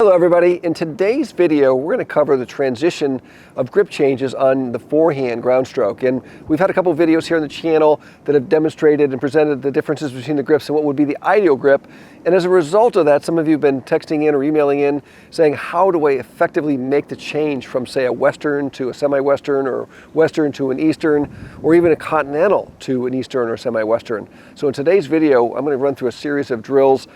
Hello everybody. In today's video, we're going to cover the transition of grip changes on the forehand ground stroke. And we've had a couple of videos here on the channel that have demonstrated and presented the differences between the grips and what would be the ideal grip. And as a result of that, some of you have been texting in or emailing in saying, how do I effectively make the change from, say, a Western to a semi-Western, or Western to an Eastern, or even a Continental to an Eastern or semi-Western? So in today's video, I'm going to run through a series of drills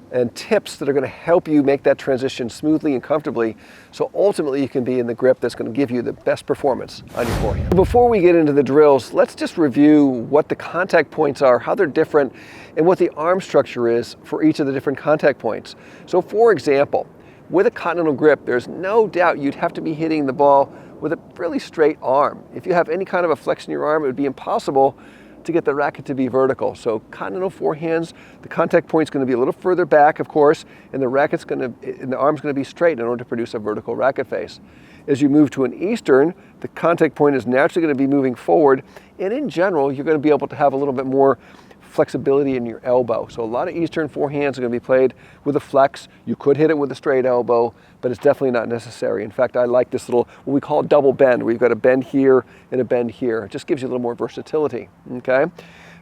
and tips that are going to help you make that transition smoothly and comfortably, so ultimately you can be in the grip that's going to give you the best performance on your forehand. Before we get into the drills, let's just review what the contact points are, how they're different, and what the arm structure is for each of the different contact points. So for example, with a continental grip, there's no doubt you'd have to be hitting the ball with a really straight arm. If you have any kind of a flex in your arm, it would be impossible to get the racket to be vertical. So continental forehands, the contact point's going to be a little further back, of course, and the arm's going to be straight in order to produce a vertical racket face. As you move to an Eastern, the contact point is naturally going to be moving forward, and in general, you're going to be able to have a little bit more flexibility in your elbow. So a lot of Eastern forehands are going to be played with a flex. You could hit it with a straight elbow, but it's definitely not necessary. In fact, I like this little, what we call a double bend, where you've got a bend here and a bend here. It just gives you a little more versatility, okay?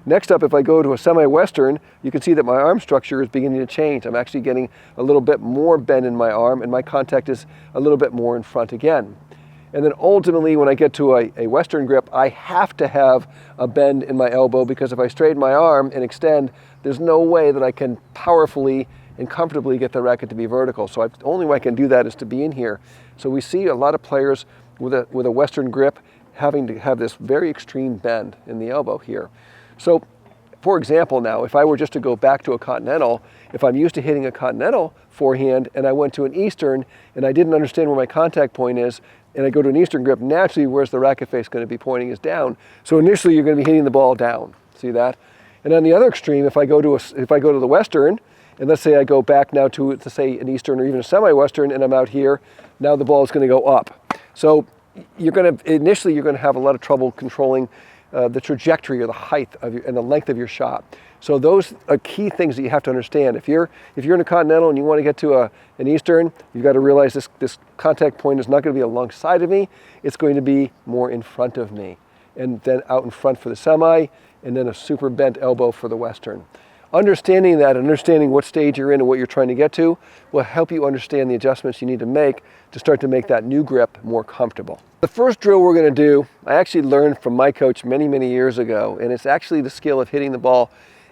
Next up, if I go to a semi-Western, you can see that my arm structure is beginning to change. I'm actually getting a little bit more bend in my arm, and my contact is a little bit more in front again. And then ultimately, when I get to a Western grip, I have to have a bend in my elbow, because if I straighten my arm and extend, there's no way that I can powerfully and comfortably get the racket to be vertical. So the only way I can do that is to be in here. So we see a lot of players with a Western grip having to have this very extreme bend in the elbow here. So for example, now, if I were just to go back to a Continental, if I'm used to hitting a Continental forehand and I went to an Eastern and I didn't understand where my contact point is, and I go to an Eastern grip, naturally where's the racket face going to be pointing is down. So initially you're going to be hitting the ball down. See that? And on the other extreme, if I go to the Western, and let's say I go back now to say an Eastern or even a semi-Western, and I'm out here, now the ball is going to go up. So initially you're going to have a lot of trouble controlling the trajectory or the height of and the length of your shot. So those are key things that you have to understand. If you're in a Continental and you want to get to an Eastern, you've got to realize this contact point is not going to be alongside of me. It's going to be more in front of me, and then out in front for the semi, and then a super bent elbow for the Western. Understanding that, understanding what stage you're in and what you're trying to get to, will help you understand the adjustments you need to make to start to make that new grip more comfortable. The first drill we're going to do, I actually learned from my coach many, many years ago, and it's actually the skill of hitting the ball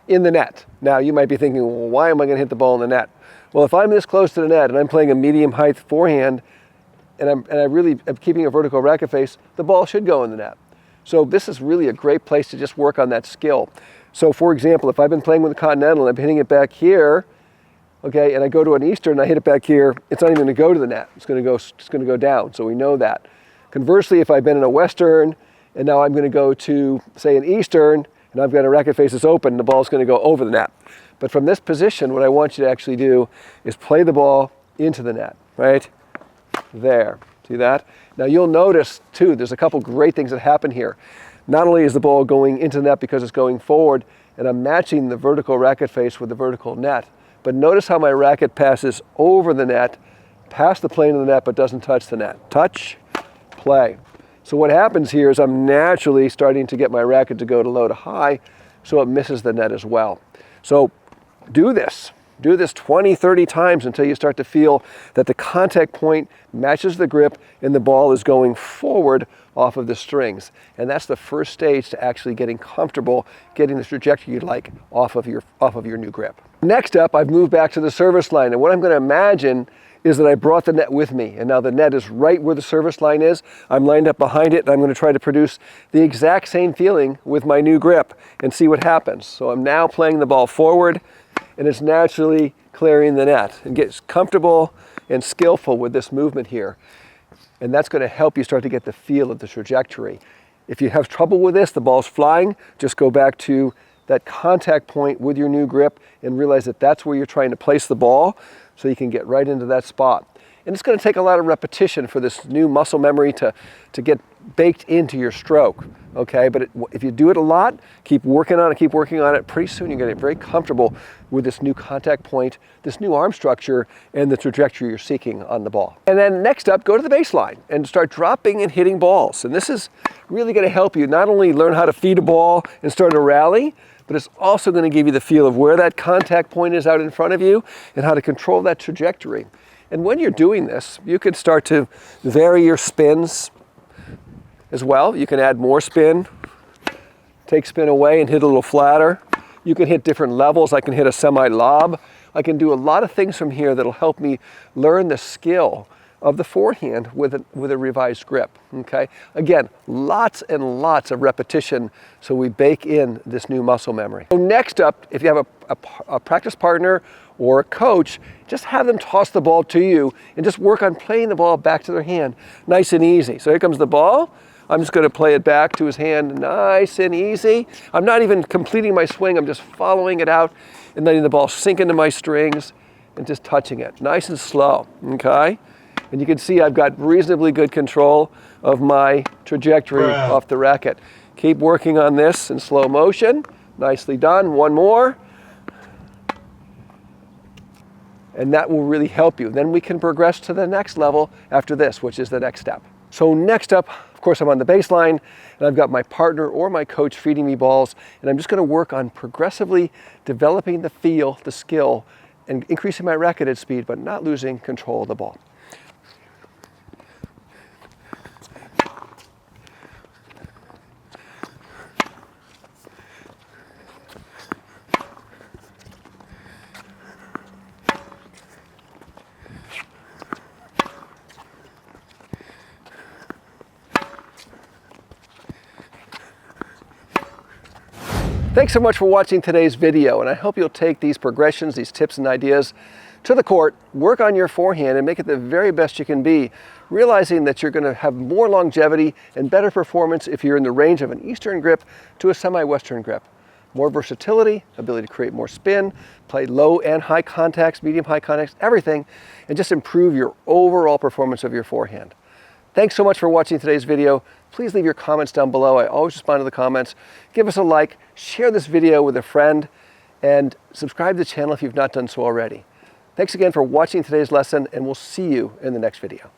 in the net. Now you might be thinking, well, why am I going to hit the ball in the net? Well, if I'm this close to the net and I'm playing a medium height forehand and I really am keeping a vertical racket face, the ball should go in the net. So this is really a great place to just work on that skill. So for example, if I've been playing with a Continental and I'm hitting it back here, okay, and I go to an Eastern and I hit it back here, it's not even going to go to the net. It's going to go down. So we know that. Conversely, if I've been in a Western and now I'm going to go to, say, an Eastern, and I've got a racket face that's open, the ball's going to go over the net. But from this position, what I want you to actually do is play the ball into the net, right? There. See that? Now you'll notice too, there's a couple great things that happen here. Not only is the ball going into the net because it's going forward, and I'm matching the vertical racket face with the vertical net, but notice how my racket passes over the net, past the plane of the net, but doesn't touch the net. Touch, play. So what happens here is I'm naturally starting to get my racket to go to low to high, so it misses the net as well. So do this 20, 30 times until you start to feel that the contact point matches the grip and the ball is going forward off of the strings. And that's the first stage to actually getting comfortable, getting the trajectory you'd like off of your new grip. Next up, I've moved back to the service line, and what I'm going to imagine is that I brought the net with me, and now the net is right where the service line is. I'm lined up behind it, and I'm going to try to produce the exact same feeling with my new grip and see what happens. So I'm now playing the ball forward, and it's naturally clearing the net, and gets comfortable and skillful with this movement here. And that's going to help you start to get the feel of the trajectory. If you have trouble with this, the ball's flying, just go back to that contact point with your new grip and realize that that's where you're trying to place the ball, so you can get right into that spot. And it's going to take a lot of repetition for this new muscle memory to get baked into your stroke, okay? But if you do it a lot, keep working on it, pretty soon you're gonna get very comfortable with this new contact point, this new arm structure, and the trajectory you're seeking on the ball. And then next up, go to the baseline and start dropping and hitting balls. And this is really gonna help you not only learn how to feed a ball and start a rally, but it's also gonna give you the feel of where that contact point is out in front of you and how to control that trajectory. And when you're doing this, you can start to vary your spins as well. You can add more spin, take spin away and hit a little flatter. You can hit different levels. I can hit a semi-lob. I can do a lot of things from here that'll help me learn the skill of the forehand with a revised grip, okay? Again, lots and lots of repetition so we bake in this new muscle memory. So next up, if you have a practice partner or a coach, just have them toss the ball to you and just work on playing the ball back to their hand, nice and easy. So here comes the ball. I'm just gonna play it back to his hand, nice and easy. I'm not even completing my swing, I'm just following it out and letting the ball sink into my strings and just touching it, nice and slow, okay? And you can see I've got reasonably good control of my trajectory off the racket. Keep working on this in slow motion. Nicely done, one more. And that will really help you. Then we can progress to the next level after this, which is the next step. So next up, of course, I'm on the baseline and I've got my partner or my coach feeding me balls, and I'm just gonna work on progressively developing the feel, the skill, and increasing my racket head speed, but not losing control of the ball. Thanks so much for watching today's video, and I hope you'll take these progressions, these tips and ideas to the court, work on your forehand and make it the very best you can be, realizing that you're going to have more longevity and better performance if you're in the range of an Eastern grip to a semi-Western grip. More versatility, ability to create more spin, play low and high contacts, medium high contacts, everything, and just improve your overall performance of your forehand. Thanks so much for watching today's video. Please leave your comments down below. I always respond to the comments. Give us a like, share this video with a friend, and subscribe to the channel if you've not done so already. Thanks again for watching today's lesson, and we'll see you in the next video.